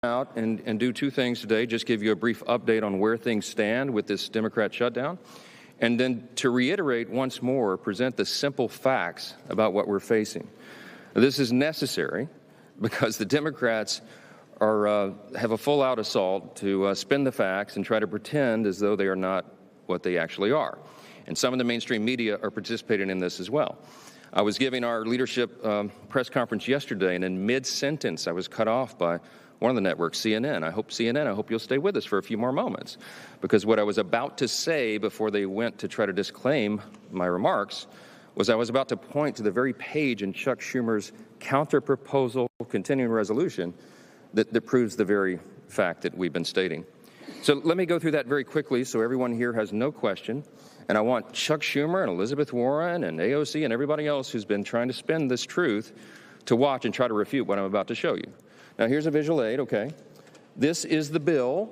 out and do two things today, just give you a brief update on where things stand with this Democrat shutdown, and then to reiterate once more, present the simple facts about what we're facing. This is necessary because the Democrats have a full-out assault to spin the facts and try to pretend as though they are not what they actually are. And some of the mainstream media are participating in this as well. I was giving our leadership press conference yesterday, and in mid-sentence I was cut off by one of the networks, CNN. I hope you'll stay with us for a few more moments, because what I was about to say before they went to try to disclaim my remarks was I was about to point to the very page in Chuck Schumer's counter-proposal continuing resolution that proves the very fact that we've been stating. So let me go through that very quickly so everyone here has no question. And I want Chuck Schumer and Elizabeth Warren and AOC and everybody else who's been trying to spin this truth to watch and try to refute what I'm about to show you. Now, here's a visual aid, okay? This is the bill.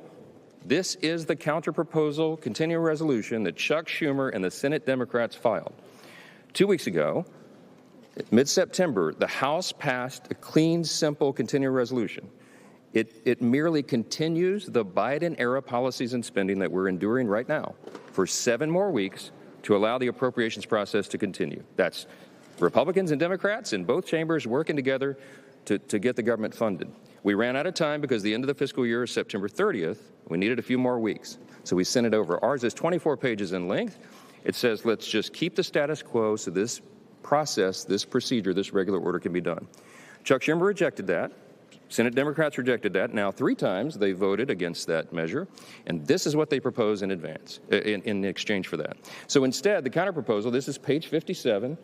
This is the counter-proposal continuing resolution that Chuck Schumer and the Senate Democrats filed. 2 weeks ago, mid-September, the House passed a clean, simple continuing resolution. It merely continues the Biden-era policies and spending that we're enduring right now for 7 more weeks to allow the appropriations process to continue. That's Republicans and Democrats in both chambers working together to get the government funded. We ran out of time because the end of the fiscal year is September 30th. We needed a few more weeks, so we sent it over. Ours is 24 pages in length. It says let's just keep the status quo so this process, this procedure, this regular order can be done. Chuck Schumer rejected that. Senate Democrats rejected that. Now 3 times they voted against that measure, and this is what they propose in advance, in exchange for that. So instead, the counterproposal, this is page 57.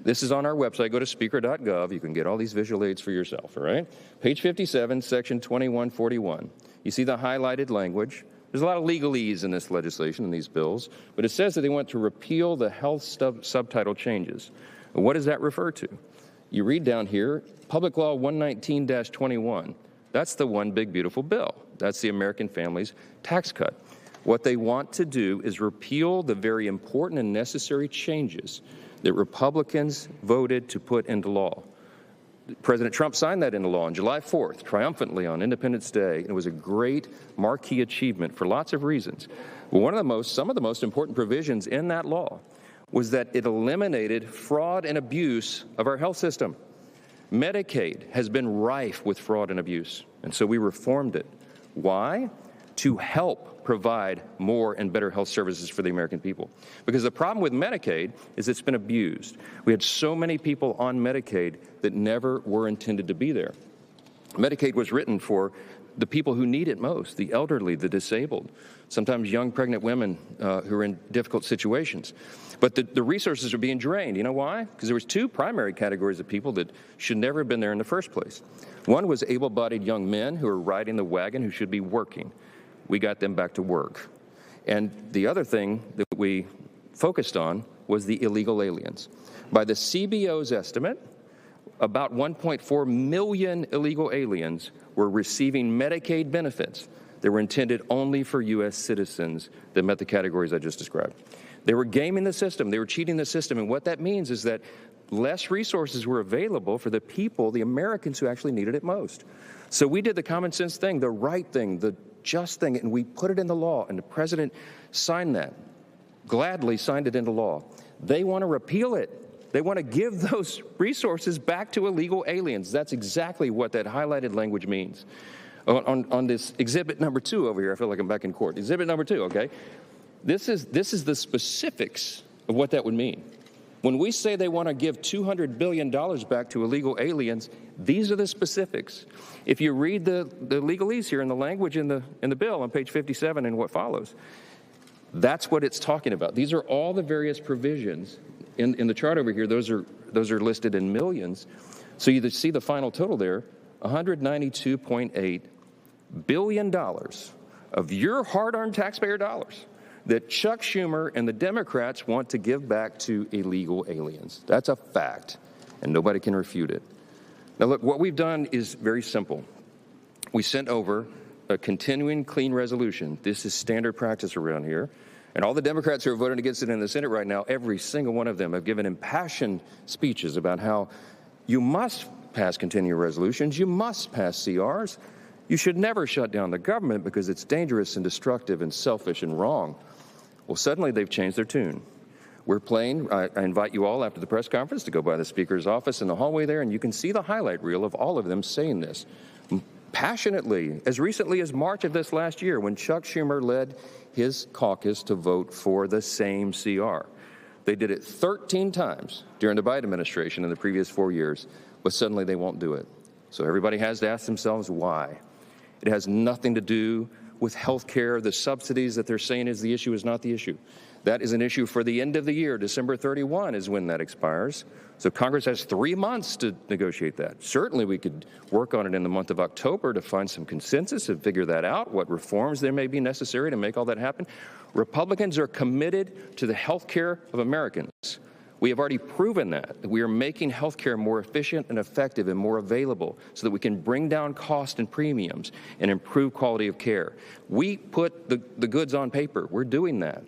This is on our website. Go to speaker.gov. You can get all these visual aids for yourself, all right? Page 57, section 2141. You see the highlighted language. There's a lot of legalese in this legislation, in these bills, but it says that they want to repeal the health subtitle changes. What does that refer to? You read down here, Public Law 119-21. That's the one big, beautiful bill. That's the American Families Tax Cut. What they want to do is repeal the very important and necessary changes that Republicans voted to put into law. President Trump signed that into law on July 4th, triumphantly on Independence Day. It was a great marquee achievement for lots of reasons. But some of the most important provisions in that law was that it eliminated fraud and abuse of our health system. Medicaid has been rife with fraud and abuse, and so we reformed it. Why? To help provide more and better health services for the American people. Because the problem with Medicaid is it's been abused. We had so many people on Medicaid that never were intended to be there. Medicaid was written for the people who need it most, the elderly, the disabled, sometimes young pregnant women who are in difficult situations. But the resources are being drained. You know why? Because there was 2 primary categories of people that should never have been there in the first place. One was able-bodied young men who are riding the wagon who should be working. We got them back to work. And the other thing that we focused on was the illegal aliens. By the CBO's estimate, about 1.4 million illegal aliens were receiving Medicaid benefits that were intended only for U.S. citizens that met the categories I just described. They were gaming the system. They were cheating the system. And what that means is that less resources were available for the people, the Americans who actually needed it most. So we did the common sense thing, the right thing, the just thing, and we put it in the law, and the president signed that, gladly signed it into law. They want to repeal it. They want to give those resources back to illegal aliens. That's exactly what that highlighted language means. On this exhibit number 2 over here, I feel like I'm back in court. Exhibit number 2, okay? This is the specifics of what that would mean. When we say they want to give $200 billion back to illegal aliens, these are the specifics. If you read the legalese here in the language in the bill on page 57 and what follows, that's what it's talking about. These are all the various provisions in the chart over here. Those are listed in millions. So you see the final total there, $192.8 billion of your hard-earned taxpayer dollars that Chuck Schumer and the Democrats want to give back to illegal aliens. That's a fact, and nobody can refute it. Now, look, what we've done is very simple. We sent over a continuing clean resolution. This is standard practice around here. And all the Democrats who are voting against it in the Senate right now, every single one of them have given impassioned speeches about how you must pass continuing resolutions, you must pass CRs, You should never shut down the government because it's dangerous and destructive and selfish and wrong. Well, suddenly they've changed their tune. We're playing, I invite you all after the press conference to go by the Speaker's office in the hallway there, and you can see the highlight reel of all of them saying this passionately, as recently as March of this last year, when Chuck Schumer led his caucus to vote for the same CR. They did it 13 times during the Biden administration in the previous 4 years, but suddenly they won't do it. So everybody has to ask themselves why. It has nothing to do with health care. The subsidies that they're saying is the issue is not the issue. That is an issue for the end of the year. December 31 is when that expires. So Congress has 3 months to negotiate that. Certainly we could work on it in the month of October to find some consensus and figure that out, what reforms there may be necessary to make all that happen. Republicans are committed to the health care of Americans. We have already proven that we are making health care more efficient and effective and more available so that we can bring down cost and premiums and improve quality of care. We put the goods on paper. We're doing that.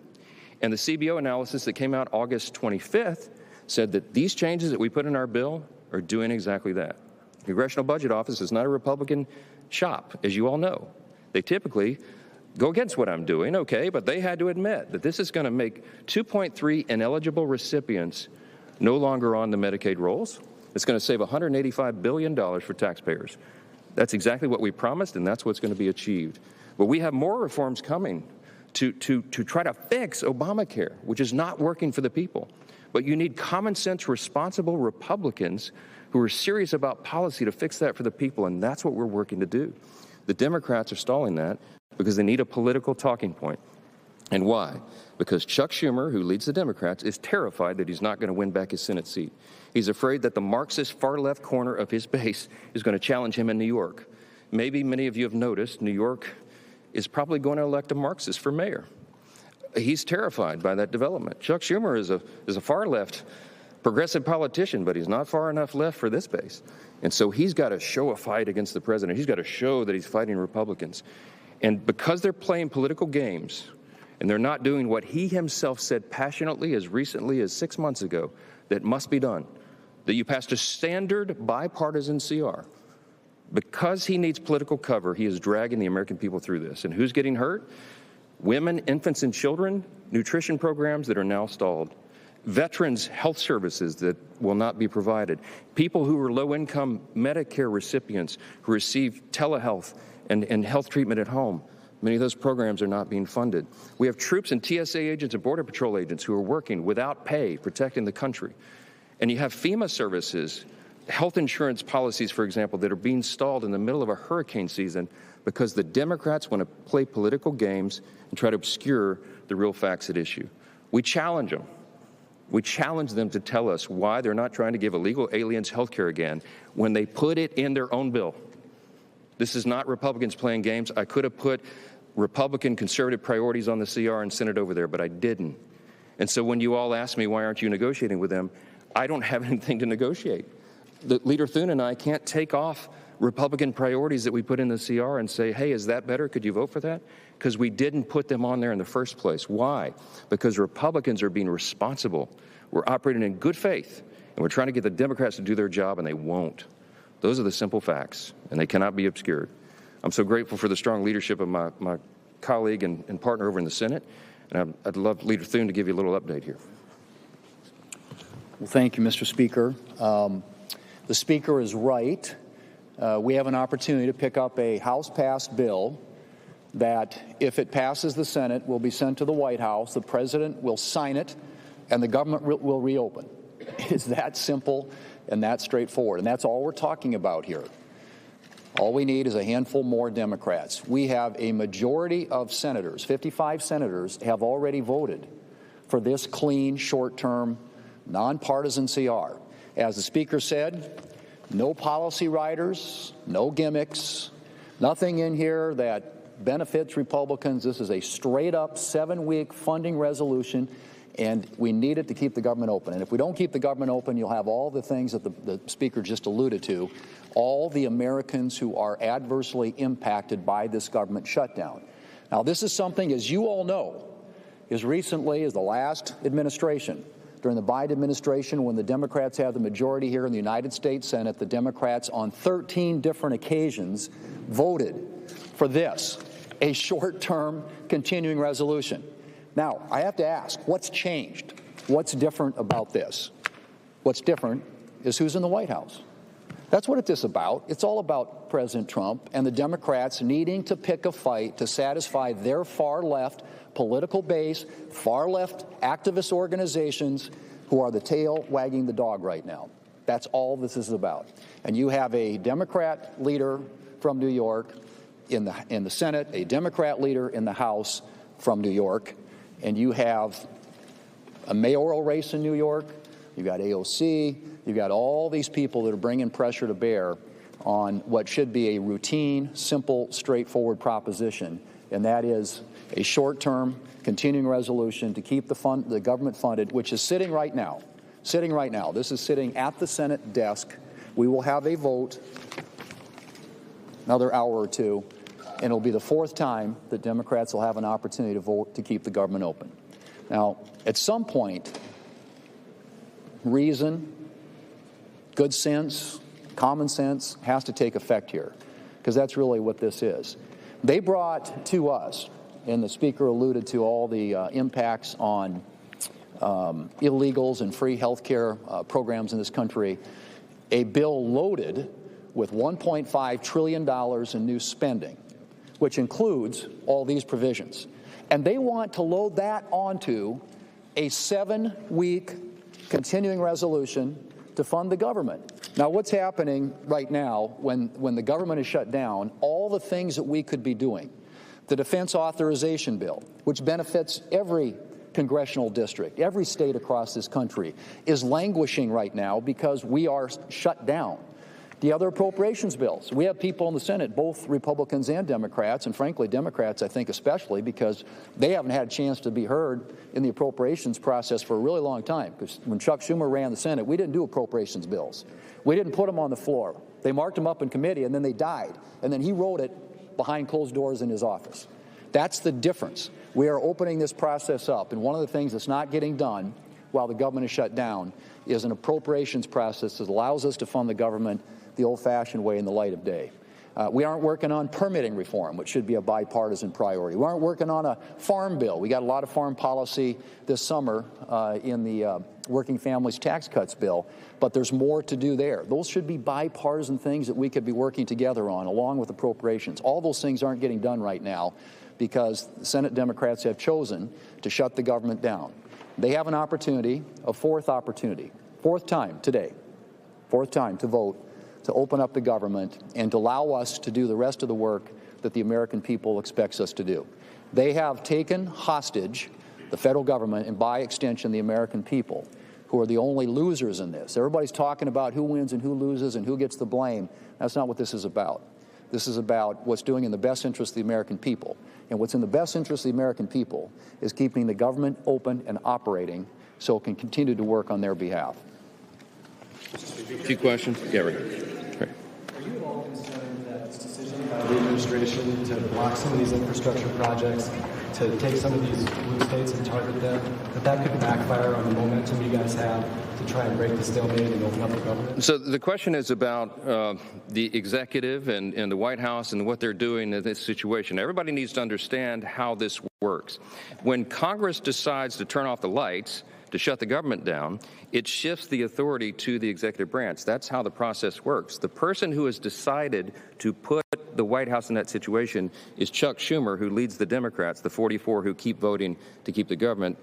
And the CBO analysis that came out August 25th said that these changes that we put in our bill are doing exactly that. The Congressional Budget Office is not a Republican shop, as you all know. They typically go against what I'm doing, okay, but they had to admit that this is going to make 2.3 ineligible recipients no longer on the Medicaid rolls. It's going to save $185 billion for taxpayers. That's exactly what we promised, and that's what's going to be achieved. But we have more reforms coming to try to fix Obamacare, which is not working for the people. But you need common sense, responsible Republicans who are serious about policy to fix that for the people, and that's what we're working to do. The Democrats are stalling that because they need a political talking point. And why? Because Chuck Schumer, who leads the Democrats, is terrified that he's not going to win back his Senate seat. He's afraid that the Marxist far-left corner of his base is going to challenge him in New York. Maybe many of you have noticed New York is probably going to elect a Marxist for mayor. He's terrified by that development. Chuck Schumer is a far-left progressive politician, but he's not far enough left for this base. And so he's got to show a fight against the president. He's got to show that he's fighting Republicans. And because they're playing political games and they're not doing what he himself said passionately as recently as 6 months ago that must be done, that you passed a standard bipartisan CR, because he needs political cover, he is dragging the American people through this. And who's getting hurt? Women, infants, and children, nutrition programs that are now stalled, veterans' health services that will not be provided, people who are low-income Medicare recipients who receive telehealth and health treatment at home. Many of those programs are not being funded. We have troops and TSA agents and Border Patrol agents who are working without pay, protecting the country. And you have FEMA services, health insurance policies, for example, that are being stalled in the middle of a hurricane season because the Democrats want to play political games and try to obscure the real facts at issue. We challenge them. We challenge them to tell us why they're not trying to give illegal aliens health care again when they put it in their own bill. This is not Republicans playing games. I could have put Republican conservative priorities on the CR and sent it over there, but I didn't. And so when you all ask me, why aren't you negotiating with them, I don't have anything to negotiate. Leader Thune and I can't take off Republican priorities that we put in the CR and say, hey, is that better? Could you vote for that? Because we didn't put them on there in the first place. Why? Because Republicans are being responsible. We're operating in good faith, and we're trying to get the Democrats to do their job, and they won't. Those are the simple facts, and they cannot be obscured. I'm so grateful for the strong leadership of my colleague and partner over in the Senate, and I'd love Leader Thune to give you a little update here. Well, thank you, Mr. Speaker. The Speaker is right. We have an opportunity to pick up a House-passed bill that, if it passes the Senate, will be sent to the White House. The President will sign it, and the government will reopen. It's that simple and that straightforward, and that's all we're talking about here. All we need is a handful more Democrats. We have a majority of senators, 55 senators, have already voted for this clean, short-term, nonpartisan CR. As the Speaker said, no policy riders, no gimmicks, nothing in here that benefits Republicans. This is a straight-up 7-week funding resolution, and we need it to keep the government open. And if we don't keep the government open, you'll have all the things that the Speaker just alluded to, all the Americans who are adversely impacted by this government shutdown. Now, this is something, as you all know, as recently as the last administration, During the Biden administration, when the Democrats had the majority here in the United States Senate, the Democrats on 13 different occasions voted for this, a short-term continuing resolution. Now, I have to ask, what's changed? What's different about this? What's different is who's in the White House. That's what it's about. It's all about President Trump and the Democrats needing to pick a fight to satisfy their far-left political base, far-left activist organizations who are the tail wagging the dog right now. That's all this is about. And you have a Democrat leader from New York in the Senate, a Democrat leader in the House from New York, and you have a mayoral race in New York. You've got AOC. You've got all these people that are bringing pressure to bear on what should be a routine, simple, straightforward proposition, and that is a short-term continuing resolution to keep the government funded, which is sitting right now. This is sitting at the Senate desk. We will have a vote another hour or two, and it'll be the fourth time that Democrats will have an opportunity to vote to keep the government open. Now, at some point, reason, good sense, common sense has to take effect here, because that's really what this is. They brought to us, and the Speaker alluded to all the impacts on illegals and free health care programs in this country, a bill loaded with $1.5 trillion in new spending, which includes all these provisions. And they want to load that onto a 7-week continuing resolution to fund the government. Now, what's happening right now when the government is shut down, all the things that we could be doing, the defense authorization bill, which benefits every congressional district, every state across this country, is languishing right now because we are shut down. The other appropriations bills, we have people in the Senate, both Republicans and Democrats, and frankly, Democrats, I think, especially, because they haven't had a chance to be heard in the appropriations process for a really long time. Because when Chuck Schumer ran the Senate, we didn't do appropriations bills. We didn't put them on the floor. They marked them up in committee, and then they died. And then he wrote it behind closed doors in his office. That's the difference. We are opening this process up, and one of the things that's not getting done while the government is shut down is an appropriations process that allows us to fund the government the old-fashioned way in the light of day. We aren't working on permitting reform, which should be a bipartisan priority. We aren't working on a farm bill. We got a lot of farm policy this summer in the Working Families Tax Cuts bill, but there's more to do there. Those should be bipartisan things that we could be working together on, along with appropriations. All those things aren't getting done right now because Senate Democrats have chosen to shut the government down. They have an opportunity, a fourth time today, to vote to open up the government and to allow us to do the rest of the work that the American people expects us to do. They have taken hostage the federal government and, by extension, the American people, who are the only losers in this. Everybody's talking about who wins and who loses and who gets the blame. That's not what this is about. This is about what's doing in the best interest of the American people. And what's in the best interest of the American people is keeping the government open and operating so it can continue to work on their behalf. A few questions? Yeah, right. Are you at all concerned that this decision by the administration to block some of these infrastructure projects, to take some of these blue states and target them, that could backfire on the momentum you guys have to try and break the stalemate and open up the government? So the question is about the executive and the White House and what they're doing in this situation. Everybody needs to understand how this works. When Congress decides to turn off the lights, to shut the government down, it shifts the authority to the executive branch. That's how the process works. The person who has decided to put the White House in that situation is Chuck Schumer, who leads the Democrats, the 44 who keep voting to keep the government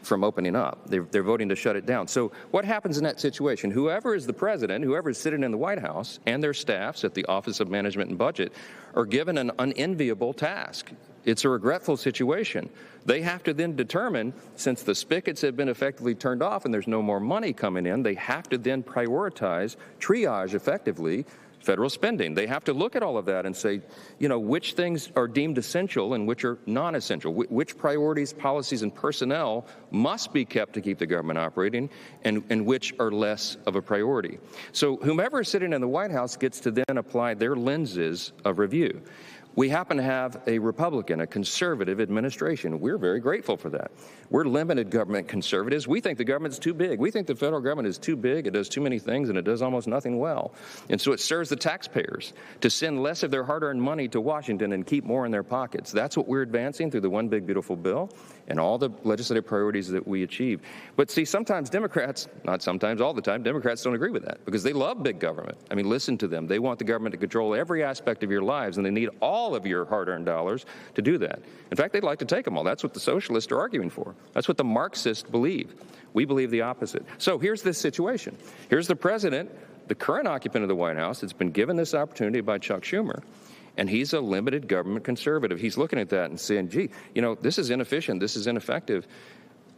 from opening up. They're voting to shut it down. So what happens in that situation? Whoever is the president, whoever is sitting in the White House, and their staffs at the Office of Management and Budget are given an unenviable task. It's a regretful situation. They have to then determine, since the spigots have been effectively turned off and there's no more money coming in, they have to then prioritize, triage effectively, federal spending. They have to look at all of that and say, you know, which things are deemed essential and which are non-essential, which priorities, policies, and personnel must be kept to keep the government operating, and which are less of a priority. So whomever is sitting in the White House gets to then apply their lenses of review. We happen to have a Republican, a conservative administration. We're very grateful for that. We're limited government conservatives. We think the government's too big. We think the federal government is too big. It does too many things, and it does almost nothing well. And so it serves the taxpayers to send less of their hard-earned money to Washington and keep more in their pockets. That's what we're advancing through the One Big Beautiful Bill and all the legislative priorities that we achieve. But see, sometimes Democrats, not sometimes, all the time, Democrats don't agree with that because they love big government. I mean, listen to them. They want the government to control every aspect of your lives, and they need all of your hard-earned dollars to do that. In fact, they'd like to take them all. That's what the socialists are arguing for. That's what the Marxists believe. We believe the opposite. So here's this situation. Here's the president, the current occupant of the White House, that's been given this opportunity by Chuck Schumer, and he's a limited government conservative. He's looking at that and saying, gee, you know, this is inefficient, this is ineffective.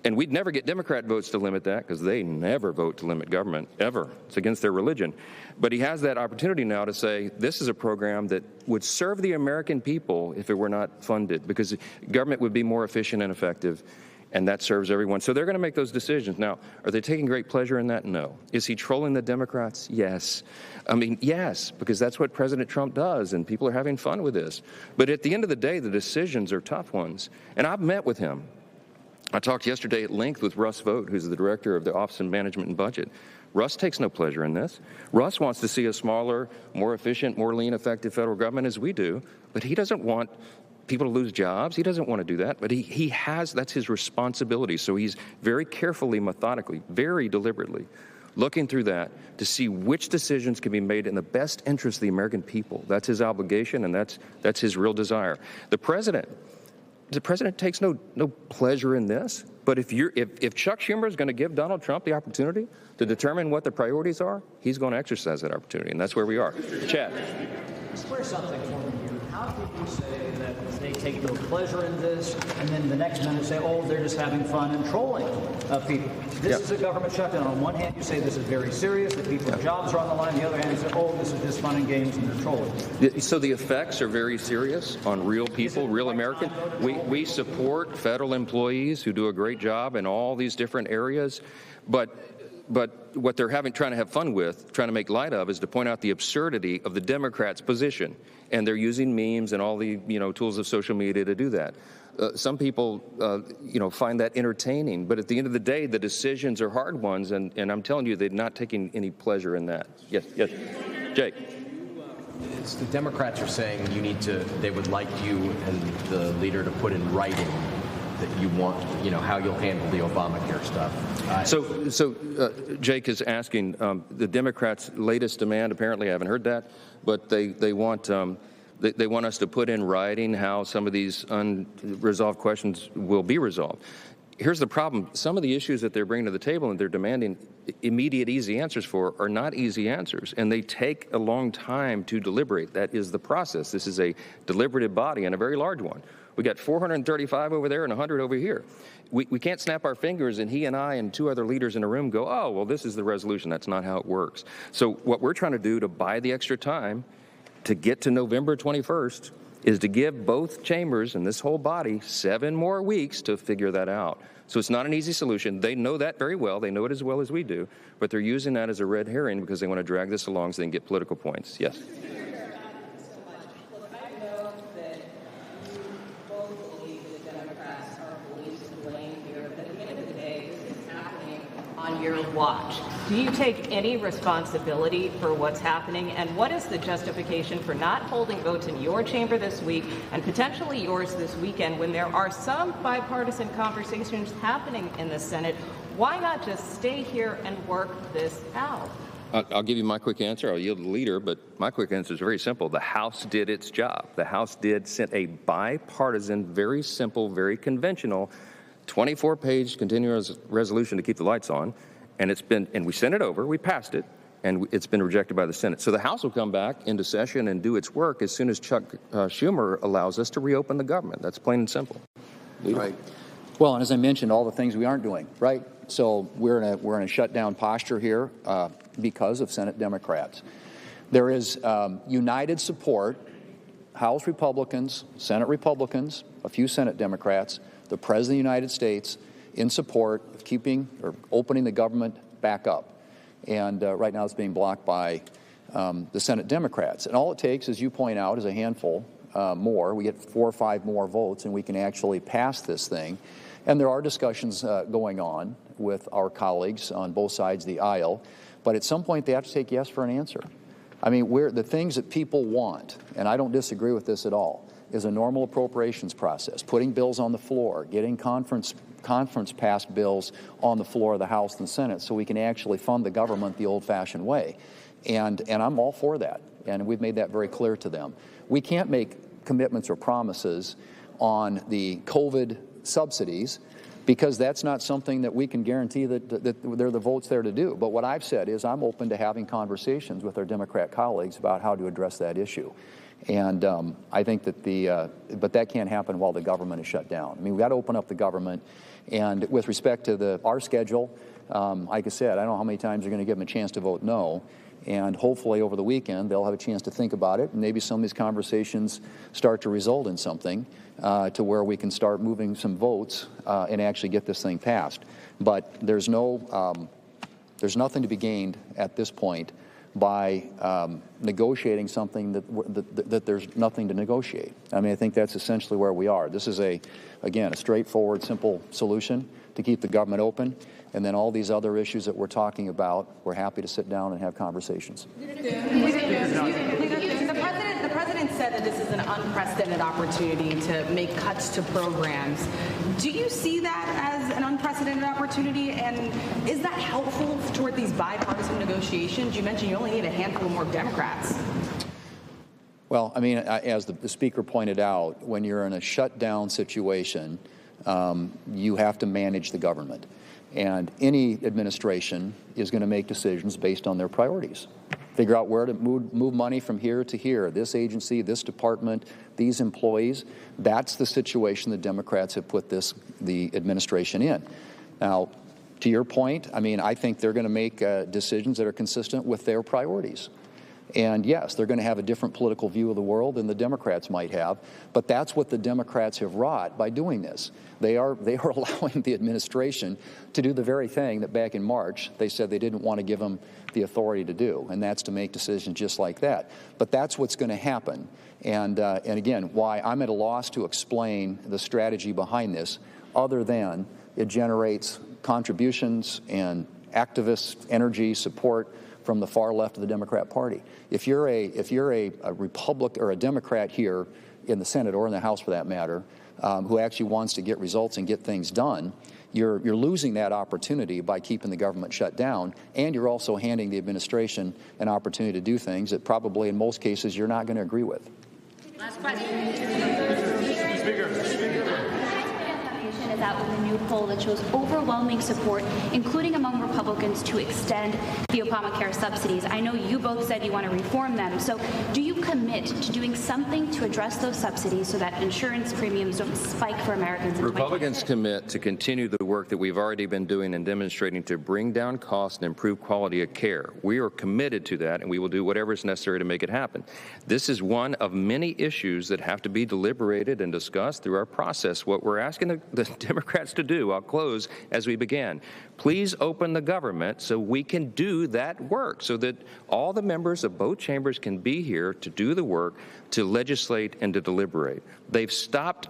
And we'd never get Democrat votes to limit that because they never vote to limit government, ever. It's against their religion. But he has that opportunity now to say this is a program that would serve the American people if it were not funded, because government would be more efficient and effective, and that serves everyone. So they're going to make those decisions. Now, are they taking great pleasure in that? No. Is he trolling the Democrats? Yes. I mean, yes, because that's what President Trump does, and people are having fun with this. But at the end of the day, the decisions are tough ones. And I've met with him. I talked yesterday at length with Russ Vought, who's the director of the Office of Management and Budget. Russ takes no pleasure in this. Russ wants to see a smaller, more efficient, more lean, effective federal government as we do, but he doesn't want people to lose jobs. He doesn't want to do that, but he has, that's his responsibility. So he's very carefully, methodically, very deliberately looking through that to see which decisions can be made in the best interest of the American people. That's his obligation, and that's his real desire. The president takes no pleasure in this, but if Chuck Schumer is going to give Donald Trump the opportunity to determine what the priorities are, he's going to exercise that opportunity, and that's where we are. Chad. Square something for me here. How could you say that they take no pleasure in this, and then the next minute say, oh, they're just having fun and trolling people? This is a government shutdown. On one hand, you say this is very serious, that people's jobs are on the line. On the other hand, you say, oh, this is just fun and games and they're trolling. So the effects are very serious on real people, real Americans. We support federal employees who do a great job in all these different areas, but what they're trying to have fun with, trying to make light of, is to point out the absurdity of the Democrats' position. And they're using memes and all the tools of social media to do that. Some people find that entertaining, but at the end of the day, the decisions are hard ones, and I'm telling you, they're not taking any pleasure in that. Yes, Jake. The Democrats are saying they would like you and the leader to put in writing that you want, how you'll handle the Obamacare stuff. So Jake is asking the Democrats' latest demand. Apparently, I haven't heard that, but they want us to put in writing how some of these unresolved questions will be resolved. Here's the problem. Some of the issues that they're bringing to the table and they're demanding immediate, easy answers for are not easy answers, and they take a long time to deliberate. That is the process. This is a deliberative body and a very large one. We got 435 over there and 100 over here. We can't snap our fingers and he and I and two other leaders in a room go, oh, well, this is the resolution. That's not how it works. So what we're trying to do to buy the extra time to get to November 21st is to give both chambers and this whole body 7 more weeks to figure that out. So it's not an easy solution. They know that very well. They know it as well as we do. But they're using that as a red herring because they want to drag this along so they can get political points. Yes? On your watch. Do you take any responsibility for what's happening? And what is the justification for not holding votes in your chamber this week and potentially yours this weekend when there are some bipartisan conversations happening in the Senate? Why not just stay here and work this out? I'll give you my quick answer. I'll yield to the leader, but my quick answer is very simple. The House did its job. The House sent a bipartisan, very simple, very conventional 24-page continuous resolution to keep the lights on, and we sent it over, we passed it, and it's been rejected by the Senate. So the House will come back into session and do its work as soon as Chuck Schumer allows us to reopen the government. That's plain and simple. Right. Well, and as I mentioned, all the things we aren't doing, right? So we're in a shutdown posture here because of Senate Democrats. There is united support, House Republicans, Senate Republicans, a few Senate Democrats, the President of the United States in support of keeping or opening the government back up. And right now it's being blocked by the Senate Democrats. And all it takes, as you point out, is a handful more. We get 4 or 5 more votes, and we can actually pass this thing. And there are discussions going on with our colleagues on both sides of the aisle. But at some point, they have to take yes for an answer. I mean, the things that people want, and I don't disagree with this at all, is a normal appropriations process, putting bills on the floor, getting conference-passed bills on the floor of the House and Senate so we can actually fund the government the old-fashioned way. And I'm all for that, and we've made that very clear to them. We can't make commitments or promises on the COVID subsidies because that's not something that we can guarantee that there are the votes there to do. But what I've said is I'm open to having conversations with our Democrat colleagues about how to address that issue. And I think that but that can't happen while the government is shut down. I mean, we've got to open up the government. And with respect to our schedule, like I said, I don't know how many times you're going to give them a chance to vote no. And hopefully over the weekend, they'll have a chance to think about it. And maybe some of these conversations start to result in something to where we can start moving some votes and actually get this thing passed. But there's nothing to be gained at this point by negotiating something that there's nothing to negotiate. I mean, I think that's essentially where we are. This is, again, a straightforward, simple solution to keep the government open. And then all these other issues that we're talking about, we're happy to sit down and have conversations. The president said that this is an unprecedented opportunity to make cuts to programs. Do you see that as an unprecedented opportunity? And is that helpful toward these bipartisan negotiations? You mentioned you only need a handful more Democrats. Well, I mean, as the Speaker pointed out, when you're in a shutdown situation, you have to manage the government. And any administration is going to make decisions based on their priorities. Figure out where to move money from here to here, this agency, this department, these employees. That's the situation the Democrats have put the administration in. Now, to your point, I mean, I think they're going to make decisions that are consistent with their priorities. And yes, they're going to have a different political view of the world than the Democrats might have, but that's what the Democrats have wrought by doing this. They are allowing the administration to do the very thing that back in March they said they didn't want to give them the authority to do, and that's to make decisions just like that. But that's what's going to happen. And again, why I'm at a loss to explain the strategy behind this, other than it generates contributions and activist energy support from the far left of the Democrat Party. If you're a Republican or a Democrat here in the Senate or in the House for that matter, who actually wants to get results and get things done, you're losing that opportunity by keeping the government shut down, and you're also handing the administration an opportunity to do things that probably in most cases you're not going to agree with. Last question. Speaker. Is out with a new poll that shows overwhelming support, including among Republicans, to extend the Obamacare subsidies. I know you both said you want to reform them. So do you commit to doing something to address those subsidies so that insurance premiums don't spike for Americans in Republicans commit to continue the work that we've already been doing and demonstrating to bring down costs and improve quality of care. We are committed to that, and we will do whatever is necessary to make it happen. This is one of many issues that have to be deliberated and discussed through our process. What we're asking the Democrats to do, I'll close as we began. Please open the government so we can do that work, so that all the members of both chambers can be here to do the work, to legislate and to deliberate. They've stopped